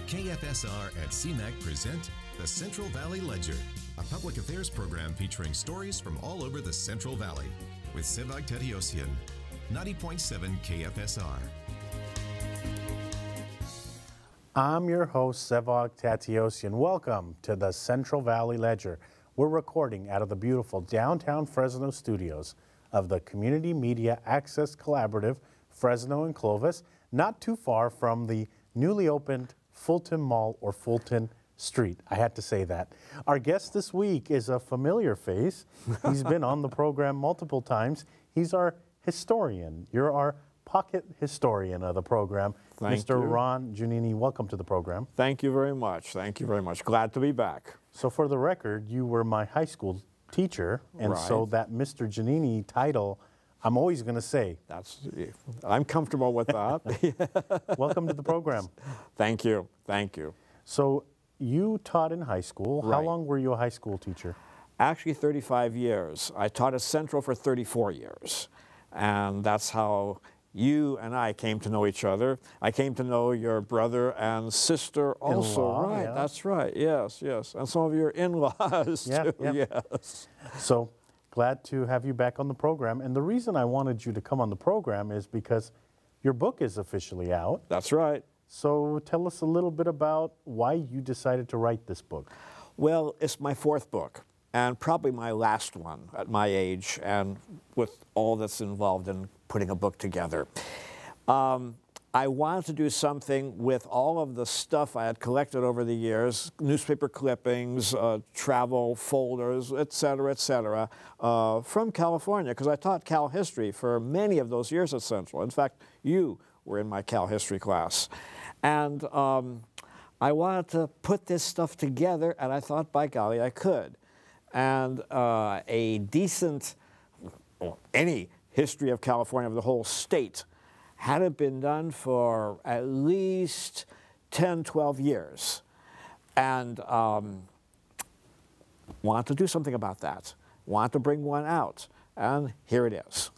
KFSR and CMAC present the Central Valley Ledger, a public affairs program featuring stories from all over the Central Valley with Sevag Tateosian, 90.7 KFSR. I'm your host, Sevag Tateosian. Welcome to the Central Valley Ledger. We're recording out of the beautiful downtown Fresno studios of the Community Media Access Collaborative, Fresno and Clovis, not too far from the newly opened Fulton Mall or Fulton Street. I had to say that. Our guest this week is a familiar face. He's been on the program multiple times. He's our historian. You're our pocket historian of the program. Thank Mr. you. Ron Genini, welcome to the program. Thank you very much. Thank you very much. Glad to be back. So for the record, you were my high school teacher, and so Right. that Mr. Genini title, I'm always going to say. I'm comfortable with that. Welcome to the program. Thank you. Thank you. So you taught in high school. How Right. long were you a high school teacher? Actually, 35 years. I taught at Central for 34 years. And that's how you and I came to know each other. I came to know your brother and sister also. In-law, Right, yeah. that's right. Yes, yes. And some of your in-laws Yeah, too. yeah. Yes. So glad to have you back on the program. And the reason I wanted you to come on the program is because your book is officially out. That's right. So tell us a little bit about why you decided to write this book. Well, it's my fourth book, and probably my last one at my age, and with all that's involved in putting a book together. I wanted to do something with all of the stuff I had collected over the years, newspaper clippings, travel folders, et cetera, from California, because I taught Cal history for many of those years at Central. In fact, you were in my Cal history class. And I wanted to put this stuff together, and I thought, by golly, I could. And a decent, or any history of California, of the whole state, had it been done for at least 10, 12 years. And wanted to do something about that. Wanted to bring one out. And here it is.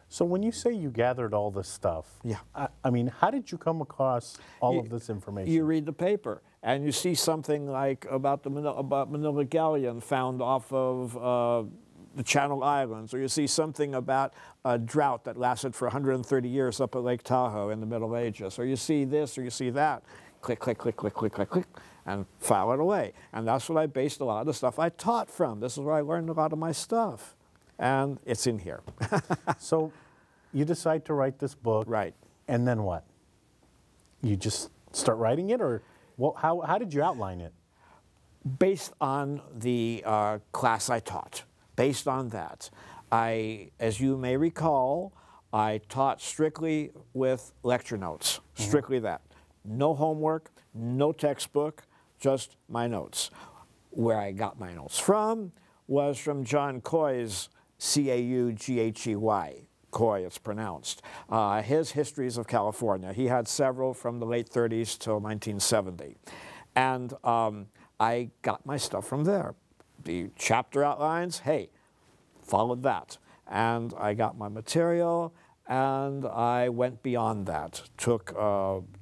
So when you say you gathered all this stuff, Yeah. I mean, how did you come across all of this information? You read the paper, and you see something like about Manila Galleon found off of the Channel Islands, or you see something about a drought that lasted for 130 years up at Lake Tahoe in the Middle Ages, or you see this, or you see that. Click, click, click, click, click, click, click, and file it away. And that's what I based a lot of the stuff I taught from. This is where I learned a lot of my stuff. And it's in here. So you decide to write this book. Right. And then what? You just start writing it, or how did you outline it? Based on the class I taught. Based on that, as you may recall, I taught strictly with lecture notes, strictly that. No homework, no textbook, just my notes. Where I got my notes from was from John Coy's C-A-U-G-H-E-Y. Coy, it's pronounced. His histories of California. He had several from the late 30s till 1970. And I got my stuff from there. The chapter outlines, hey, followed that. And I got my material, and I went beyond that. Took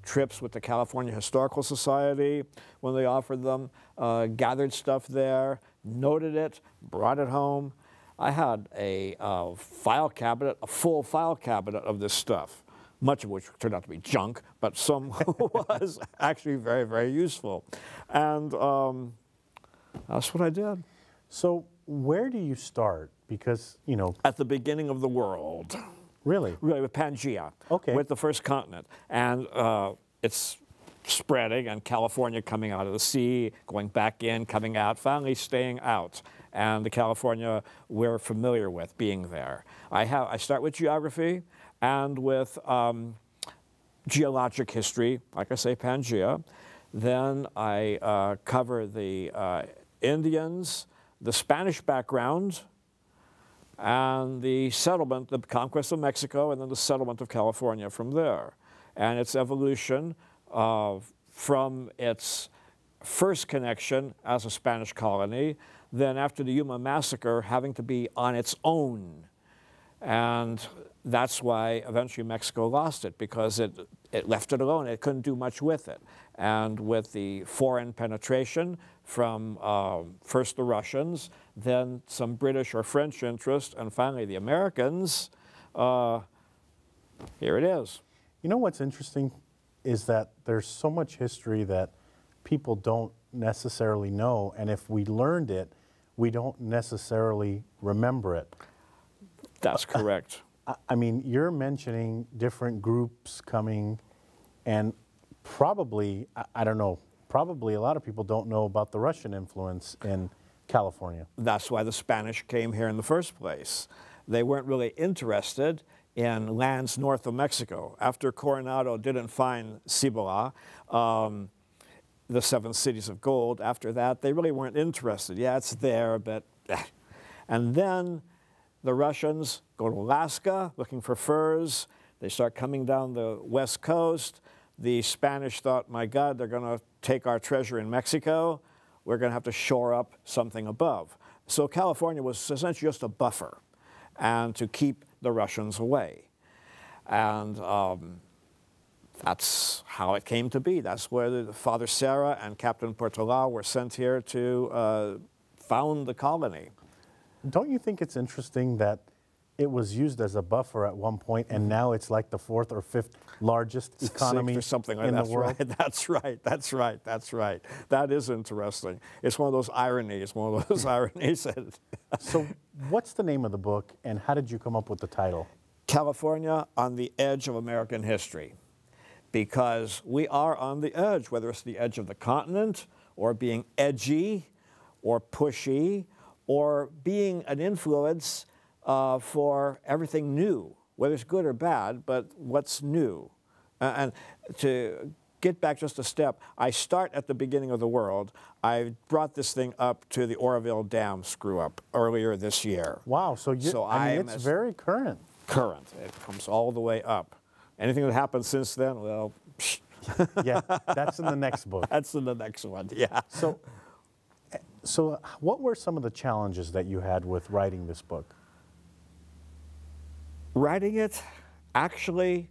trips with the California Historical Society when they offered them, gathered stuff there, noted it, brought it home. I had a file cabinet, a full file cabinet of this stuff, much of which turned out to be junk, but some was actually very, very useful. And that's what I did. So where do you start? Because, you know. At the beginning of the world. Really? Really, with Pangea. Okay. With the first continent. And it's spreading, and California coming out of the sea, going back in, coming out, finally staying out. And the California we're familiar with being there. I start with geography and with geologic history, like I say, Pangea. Then I cover the Indians, the Spanish background, and the settlement, the conquest of Mexico, and then the settlement of California from there. And its evolution from its first connection as a Spanish colony, then after the Yuma Massacre having to be on its own. And that's why eventually Mexico lost it, because it left it alone. It couldn't do much with it. And with the foreign penetration from first the Russians, then some British or French interest, and finally the Americans, here it is. You know what's interesting is that there's so much history that people don't necessarily know, and if we learned it, we don't necessarily remember it. That's correct. I mean, you're mentioning different groups coming, and probably, I don't know, probably a lot of people don't know about the Russian influence in California. That's why the Spanish came here in the first place. They weren't really interested in lands north of Mexico. After Coronado didn't find Cibola, the 7 cities of gold, after that, they really weren't interested. Yeah, it's there, but And then the Russians go to Alaska looking for furs. They start coming down the west coast. The Spanish thought, my God, they're going to take our treasure in Mexico. We're going to have to shore up something above. So California was essentially just a buffer and to keep the Russians away. And that's how it came to be. That's where Father Serra and Captain Portola were sent here to found the colony. Don't you think it's interesting that it was used as a buffer at one point, and now it's like the 4th or 5th largest economy or something like in that. the world? Right. That's right. That's right. That's right. That is interesting. It's one of those ironies. One of those ironies. So, what's the name of the book, and how did you come up with the title? California on the Edge of American History, because we are on the edge, whether it's the edge of the continent, or being edgy, or pushy, or being an influence for everything new, whether it's good or bad, but what's new. And to get back just a step, I start at the beginning of the world. I brought this thing up to the Oroville Dam screw-up earlier this year. Wow, so, I mean, it's very current. Current. It comes all the way up. Anything that happened since then, well, yeah, that's in the next book. That's in the next one, yeah. So what were some of the challenges that you had with writing this book? Writing it, actually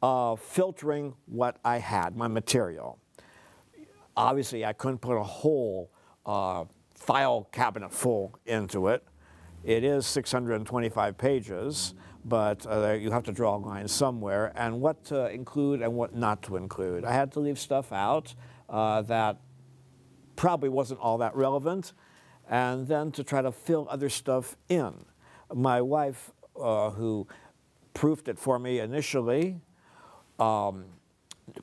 filtering what I had, my material. Obviously, I couldn't put a whole file cabinet full into it. It is 625 pages, but you have to draw a line somewhere, and what to include and what not to include. I had to leave stuff out that probably wasn't all that relevant, and then to try to fill other stuff in. My wife, who proofed it for me initially,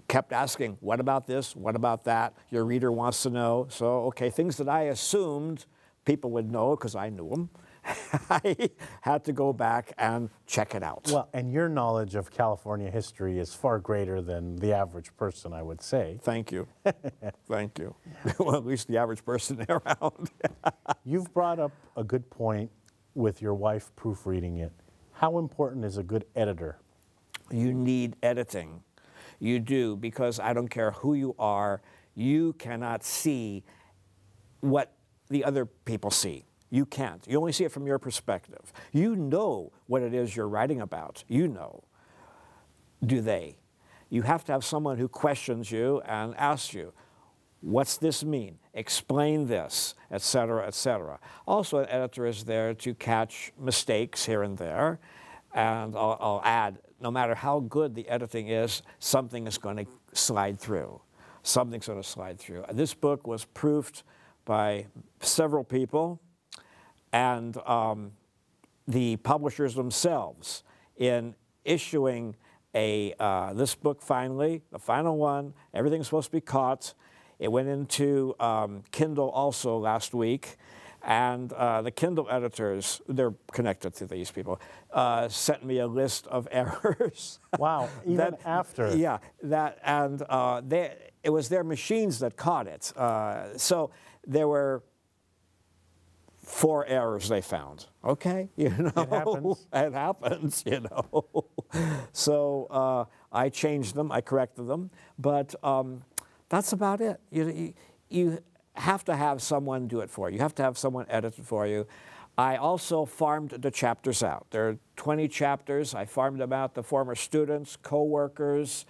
kept asking, what about this, what about that? Your reader wants to know. So, okay, things that I assumed people would know because I knew them, I had to go back and check it out. Well, and your knowledge of California history is far greater than the average person, I would say. Thank you. Thank you. Well, at least the average person around. You've brought up a good point with your wife proofreading it. How important is a good editor? You need editing. You do, because I don't care who you are, you cannot see what the other people see. You can't. You only see it from your perspective. You know what it is you're writing about. You know. Do they? You have to have someone who questions you and asks you, what's this mean? Explain this, etc., etc. Also, an editor is there to catch mistakes here and there. And I'll add, no matter how good the editing is, something is going to slide through. Something's going to slide through. This book was proofed by several people, and the publishers themselves, in issuing this book finally, the final one, everything's supposed to be caught. It went into Kindle also last week, and the Kindle editors, they're connected to these people, sent me a list of errors. Wow, even after. Yeah, and it was their machines that caught it. So there were 4 errors they found. Okay, you know, it happens. It happens, you know. So I changed them, I corrected them, but that's about it. You have to have someone do it for you. You have to have someone edit it for you. I also farmed the chapters out. There are 20 chapters. I farmed them out to former students, co-workers,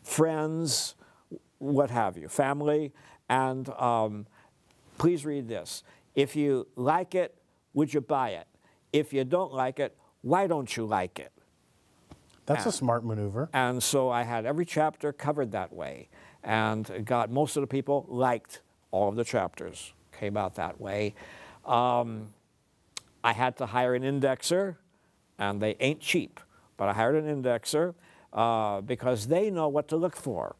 friends, what have you, family. And please read this. If you like it, would you buy it? If you don't like it, why don't you like it? That's a smart maneuver. And so I had every chapter covered that way. And got most of the people liked all of the chapters. Came out that way. I had to hire an indexer, and they ain't cheap. But I hired an indexer because they know what to look for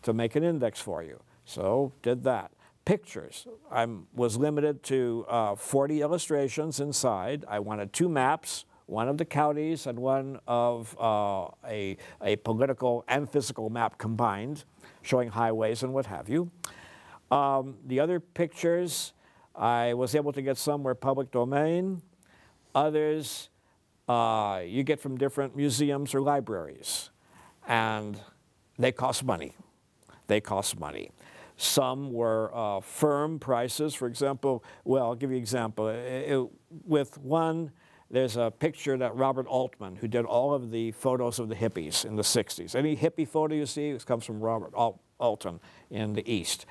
to make an index for you. So did that. Pictures. I was limited to 40 illustrations inside. I wanted 2 maps, one of the counties and one of a political and physical map combined, showing highways and what have you. The other pictures, I was able to get some were public domain. Others you get from different museums or libraries. And they cost money. They cost money. Some were firm prices. For example, well, I'll give you an example. With one, there's a picture that Robert Altman, who did all of the photos of the hippies in the 60s. Any hippie photo you see, it comes from Robert Altman in the East.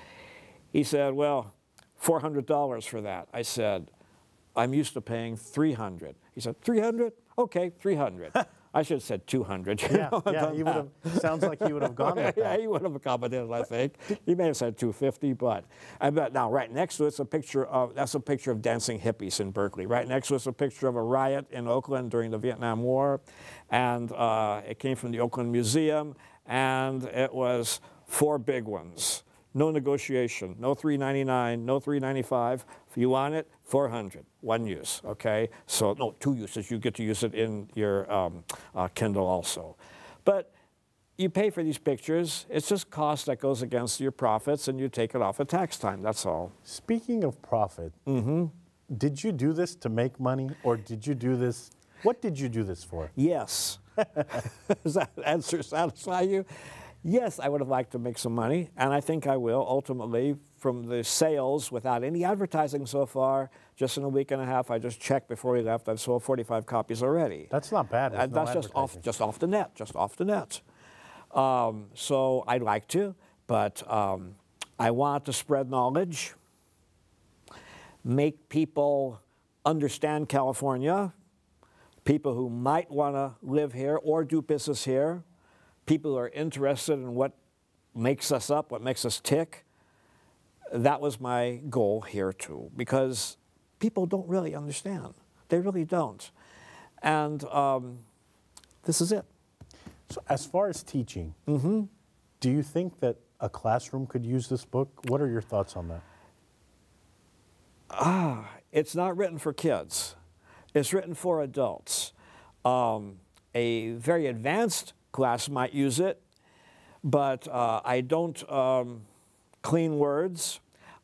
He said, well, $400 for that. I said, I'm used to paying $300. He said, $300? Okay, $300. I should have said 200. Yeah, he would have. Sounds like he would have gone with that. Yeah, he would have accommodated, I think. He may have said 250, but now right next to it's a picture of dancing hippies in Berkeley. Right next to it's a picture of a riot in Oakland during the Vietnam War, and it came from the Oakland Museum, and it was 4 big ones. No negotiation, no $3.99, no $3.95. If you want it, $400, 1 use, okay? So, no, 2 uses. You get to use it in your Kindle also. But you pay for these pictures. It's just cost that goes against your profits, and you take it off at tax time, that's all. Speaking of profit, did you do this to make money, or did you do this, what did you do this for? Yes. Does that answer satisfy you? Yes, I would have liked to make some money, and I think I will ultimately from the sales without any advertising so far. Just in a week and a half, I just checked before we left, I've sold 45 copies already. That's not bad. And that's just off the net, so I'd like to, but I want to spread knowledge, make people understand California, people who might want to live here or do business here, people who are interested in what makes us up, what makes us tick. That was my goal here too, because people don't really understand. They really don't. And this is it. So as far as teaching, do you think that a classroom could use this book? What are your thoughts on that? It's not written for kids. It's written for adults. A very advanced class might use it, but I don't clean words.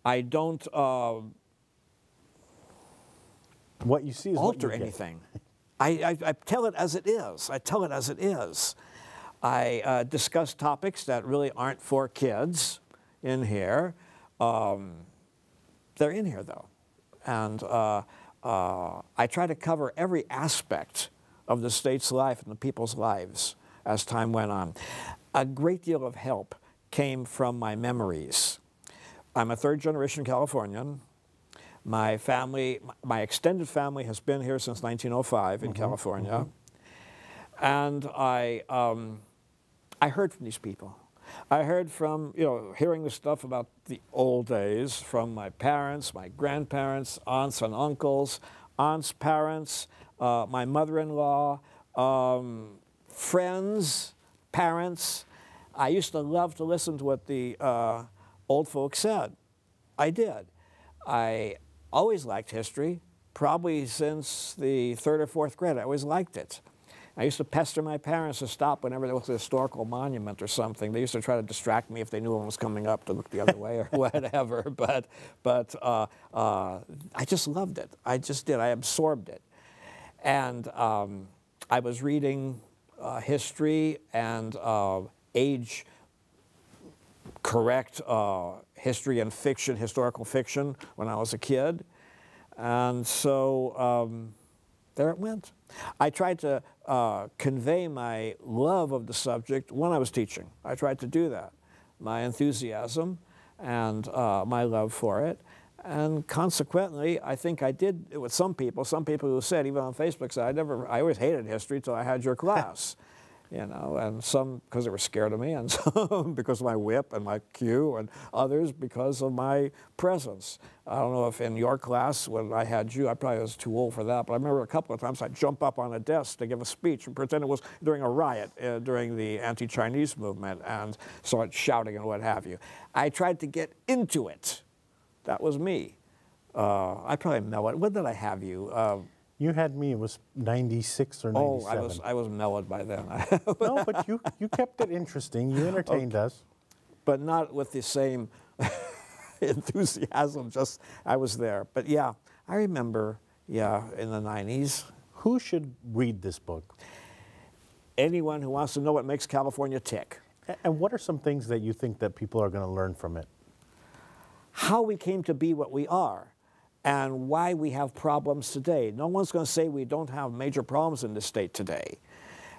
I don't what you see is alter what you anything. I tell it as it is. I tell it as it is. I discuss topics that really aren't for kids in here. They're in here though, and I try to cover every aspect of the state's life and the people's lives as time went on. A great deal of help came from my memories. I'm a 3rd-generation Californian. My family, my extended family has been here since 1905 in California. And I heard from these people. I heard from, hearing the stuff about the old days from my parents, my grandparents, aunts and uncles, aunts' parents, my mother-in-law, friends, parents. I used to love to listen to what the old folks said. I did. I always liked history, probably since the 3rd or 4th grade. I always liked it. I used to pester my parents to stop whenever there was a historical monument or something. They used to try to distract me if they knew one was coming up to look the other way or whatever. But I just loved it. I just did. I absorbed it. And I was reading history and age-correct history and fiction, historical fiction, when I was a kid. And so there it went. I tried to convey my love of the subject when I was teaching. I tried to do that, my enthusiasm and my love for it. And consequently, I think I did it with some people who said, even on Facebook, said, I always hated history till I had your class. You know, and some because they were scared of me, and some because of my whip and my cue, and others because of my presence. I don't know if in your class when I had you, I probably was too old for that, but I remember a couple of times I'd jump up on a desk to give a speech and pretend it was during a riot during the anti-Chinese movement and start shouting and what have you. I tried to get into it. That was me. I probably mellowed. When did I have you? You had me, it was 96 or 97. Oh, I was mellowed by then. No, but you kept it interesting. You entertained us. But not with the same enthusiasm, just I was there. But yeah, I remember, yeah, in the 90s. Who should read this book? Anyone who wants to know what makes California tick. And what are some things that you think that people are going to learn from it? How we came to be what we are, and why we have problems today. No one's going to say we don't have major problems in this state today.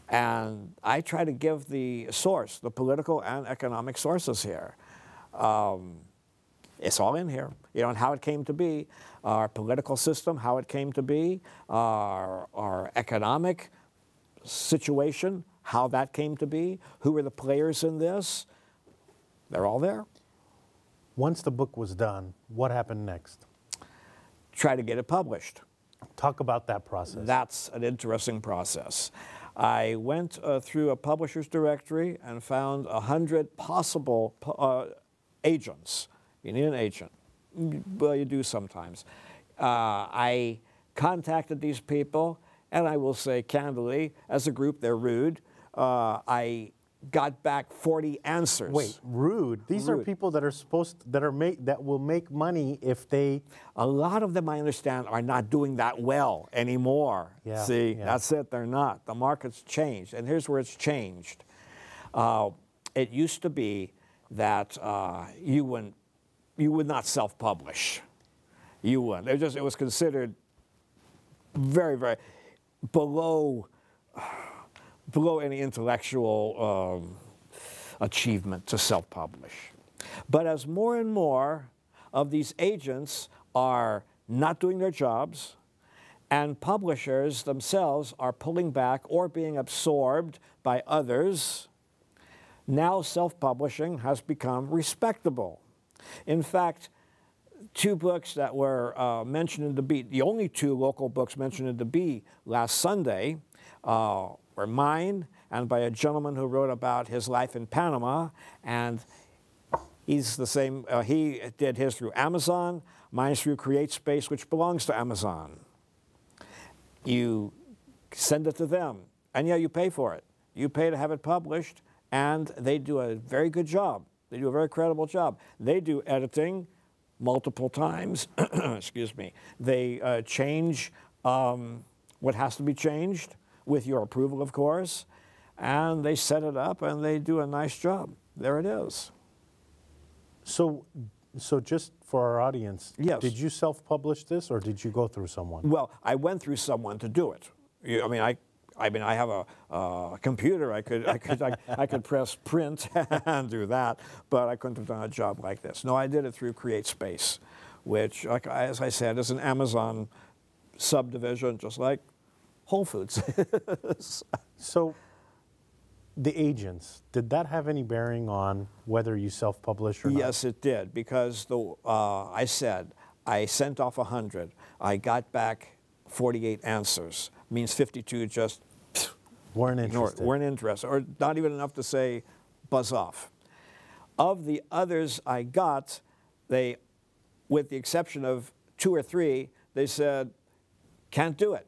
And I try to give the source, the political and economic sources here. It's all in here, you know, and how it came to be, our political system, how it came to be, our economic situation, how that came to be, who were the players in this. They're all there. Once the book was done, what happened next? Try to get it published. Talk about that process. That's an interesting process. I went through a publisher's directory and found 100 possible agents. You need an agent. Well, you do sometimes. I contacted these people, and I will say candidly, as a group, they're rude. I got back 40 answers. Wait, rude? These are people that are that will make money if they... A lot of them, I understand, are not doing that well anymore. Yeah, See, yeah. that's it, they're not. The market's changed, and here's where it's changed. It used to be that you would not self-publish. You wouldn't. It was considered very, very below any intellectual achievement to self-publish. But as more and more of these agents are not doing their jobs, and publishers themselves are pulling back or being absorbed by others, now self-publishing has become respectable. In fact, two books that were mentioned in the Bee, the only two local books mentioned in the Bee last Sunday, were mine and by a gentleman who wrote about his life in Panama, and he's the same, he did his through Amazon, mine's through CreateSpace, which belongs to Amazon. You send it to them, and yeah, you pay for it. You pay to have it published, and they do a very good job. They do a very credible job. They do editing multiple times, excuse me. They change what has to be changed, with your approval, of course, and they set it up and they do a nice job. There it is. So just for our audience, yes. Did you self-publish this or did you go through someone? Well, I went through someone to do it. I have a computer. I could press print and do that, but I couldn't have done a job like this. No, I did it through CreateSpace, which, as I said, is an Amazon subdivision, just like Whole Foods. So the agents, did that have any bearing on whether you self-publish or not? Yes, it did, because I said I sent off 100. I got back 48 answers. Means 52 just weren't interested. Weren't interested, or not even enough to say buzz off. Of the others I got, they, with the exception of 2 or 3, they said, can't do it.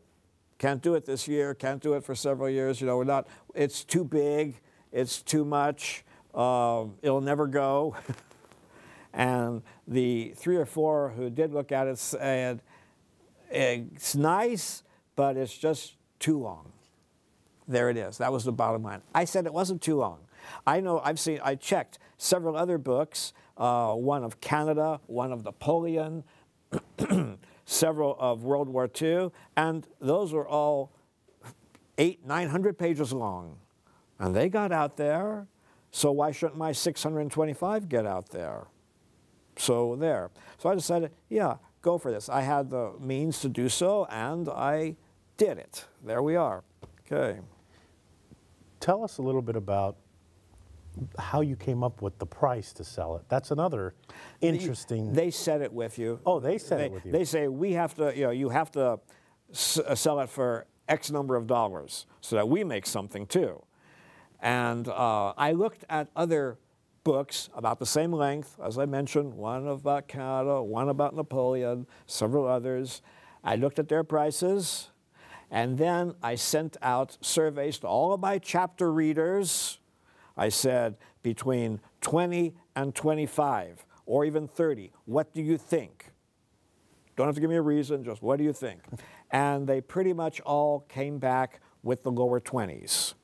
Can't do it this year, can't do it for several years, you know, we're not, it's too big, it's too much, it'll never go. And the 3 or 4 who did look at it said, it's nice, but it's just too long. There it is, that was the bottom line. I said it wasn't too long. I know, I checked several other books, one of Canada, one of Napoleon, several of World War II, and those were all 800-900 pages long. And they got out there, so why shouldn't my 625 get out there? So there. So I decided, yeah, go for this. I had the means to do so, and I did it. There we are. Okay. Tell us a little bit about how you came up with the price to sell it. That's another interesting. They set it with you. Oh, they set it with you. They say we have to, you have to sell it for X number of dollars so that we make something too. And I looked at other books about the same length, as I mentioned, one about Canada, one about Napoleon, several others. I looked at their prices, and then I sent out surveys to all of my chapter readers. I said, between 20 and 25, or even 30, what do you think? Don't have to give me a reason, just what do you think? And they pretty much all came back with the lower 20s.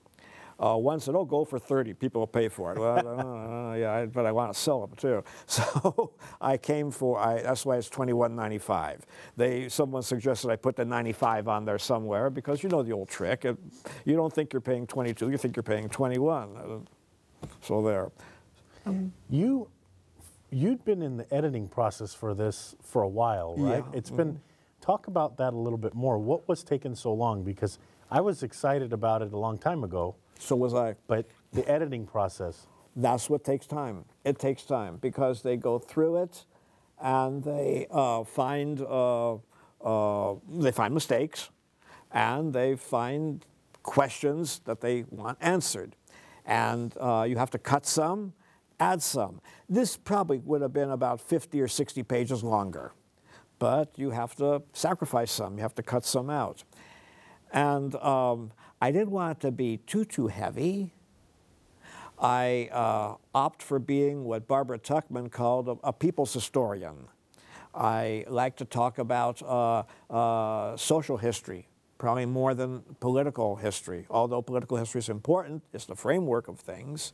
One said, oh, go for 30, people will pay for it. Well, yeah, but I want to sell them too. So I came for, that's why it's $21.95. Someone suggested I put the 95 on there somewhere because you know the old trick. You don't think you're paying 22, you think you're paying 21. So there. You'd been in the editing process for this for a while, right? Yeah. It's been, talk about that a little bit more. What was taking so long? Because I was excited about it a long time ago. So was I. But the editing process. That's what takes time. It takes time because they go through it and they find mistakes and they find questions that they want answered. And you have to cut some, add some. This probably would have been about 50 or 60 pages longer, but you have to sacrifice some. You have to cut some out. And I didn't want it to be too heavy. I opt for being what Barbara Tuchman called a people's historian. I like to talk about social history, probably more than political history. Although political history is important, it's the framework of things.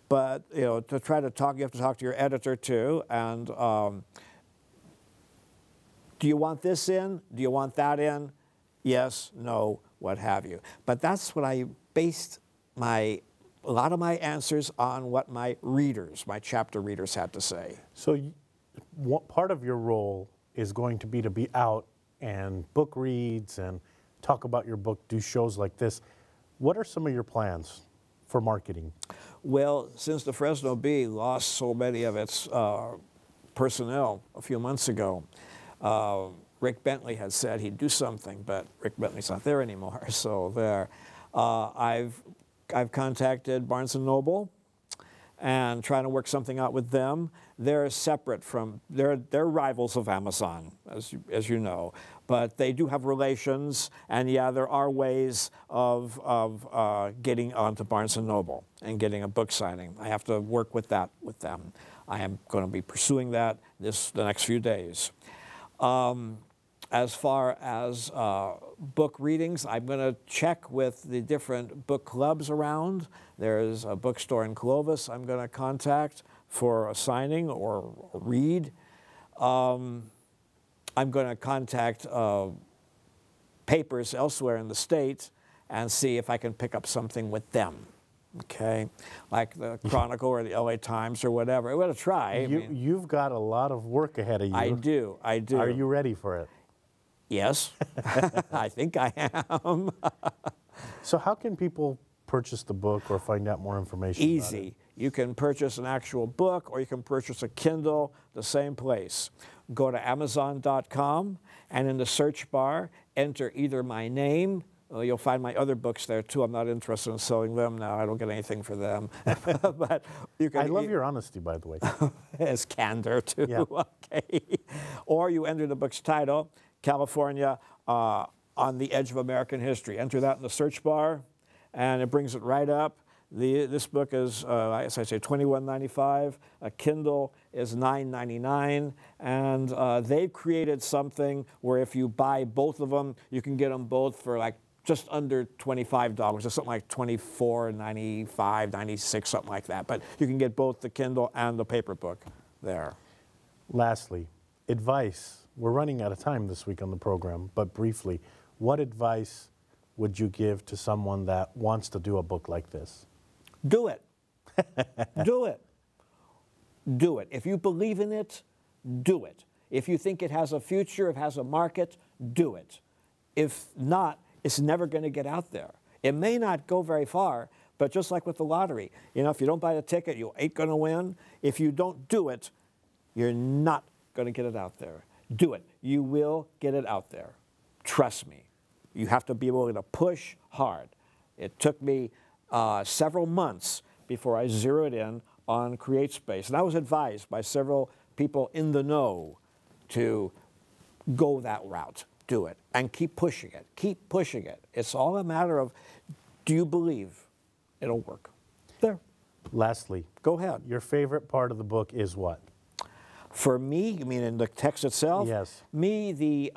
But to try to talk, you have to talk to your editor too. And do you want this in? Do you want that in? Yes, no, what have you. But that's what I based a lot of my answers on what my readers, my chapter readers had to say. So part of your role is going to be out and book reads and talk about your book, do shows like this. What are some of your plans for marketing? Well, since the Fresno Bee lost so many of its personnel a few months ago, Rick Bentley had said he'd do something, but Rick Bentley's not there anymore, so there. I've contacted Barnes & Noble and trying to work something out with them. They're separate from, they're rivals of Amazon, as you know, but they do have relations, and yeah, there are ways of getting onto Barnes & Noble and getting a book signing. I have to work with that with them. I am going to be pursuing that the next few days. As far as book readings, I'm going to check with the different book clubs around. There's a bookstore in Clovis I'm going to contact for a signing or a read. I'm going to contact papers elsewhere in the state and see if I can pick up something with them. Okay, like the Chronicle or the LA Times or whatever. I'm going to try. You've got a lot of work ahead of you. I do. Are you ready for it? Yes, I think I am. So how can people purchase the book or find out more information Easy. about it? You can purchase an actual book or you can purchase a Kindle, the same place. Go to Amazon.com and in the search bar, enter either my name. You'll find my other books there too. I'm not interested in selling them now. I don't get anything for them. But you can. I love your honesty, by the way. It's candor too. Yeah. Okay. Or you enter the book's title, California on the Edge of American History. Enter that in the search bar, and it brings it right up. This book is, as I say, $21.95. A Kindle is $9.99, and they've created something where if you buy both of them, you can get them both for like just under $25. It's something like $24.95, $96, something like that. But you can get both the Kindle and the paper book there. Lastly, advice, we're running out of time this week on the program, but briefly, what advice would you give to someone that wants to do a book like this? Do it. Do it. Do it. If you believe in it, do it. If you think it has a future, it has a market, do it. If not, it's never going to get out there. It may not go very far, but just like with the lottery, you know, if you don't buy the ticket, you ain't going to win. If you don't do it, you're not going to get it out there. Do it. You will get it out there. Trust me. You have to be willing to push hard. It took me several months before I zeroed in on CreateSpace. And I was advised by several people in the know to go that route. Do it. And keep pushing it. Keep pushing it. It's all a matter of, do you believe it'll work? There. Lastly, go ahead. Your favorite part of the book is what? For me, you mean in the text itself? Yes. Me,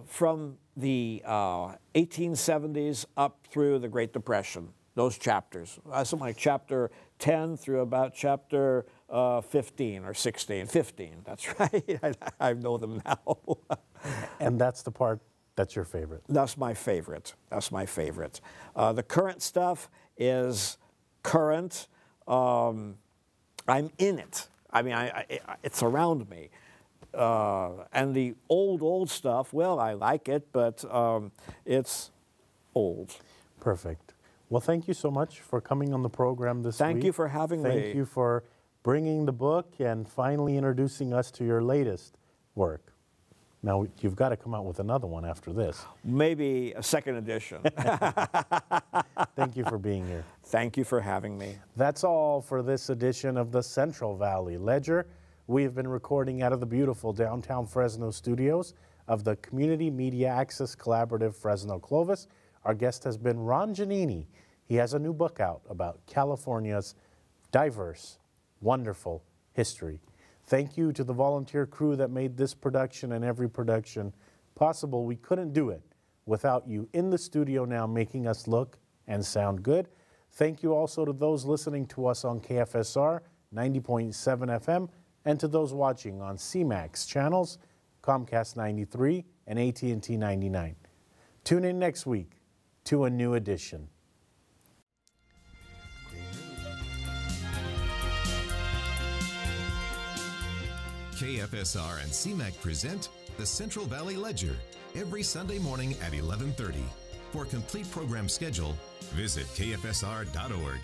from the 1870s up through the Great Depression, those chapters. Something like chapter 10 through about chapter 15 or 16. 15, that's right. I know them now. And that's the part that's your favorite? That's my favorite. That's my favorite. The current stuff is current. I'm in it. I mean, it's around me. And the old stuff, well, I like it, but it's old. Perfect. Well, thank you so much for coming on the program this week. Thank you for having me. Thank you for bringing the book and finally introducing us to your latest work. Now, you've got to come out with another one after this. Maybe a second edition. Thank you for being here. Thank you for having me. That's all for this edition of the Central Valley Ledger. We have been recording out of the beautiful downtown Fresno studios of the Community Media Access Collaborative Fresno Clovis. Our guest has been Ron Genini. He has a new book out about California's diverse, wonderful history. Thank you to the volunteer crew that made this production and every production possible. We couldn't do it without you in the studio now making us look and sound good. Thank you also to those listening to us on KFSR 90.7 FM and to those watching on CMAC's channels, Comcast 93 and AT&T 99. Tune in next week to a new edition. KFSR and CMAC present the Central Valley Ledger every Sunday morning at 11:30. For a complete program schedule, visit kfsr.org.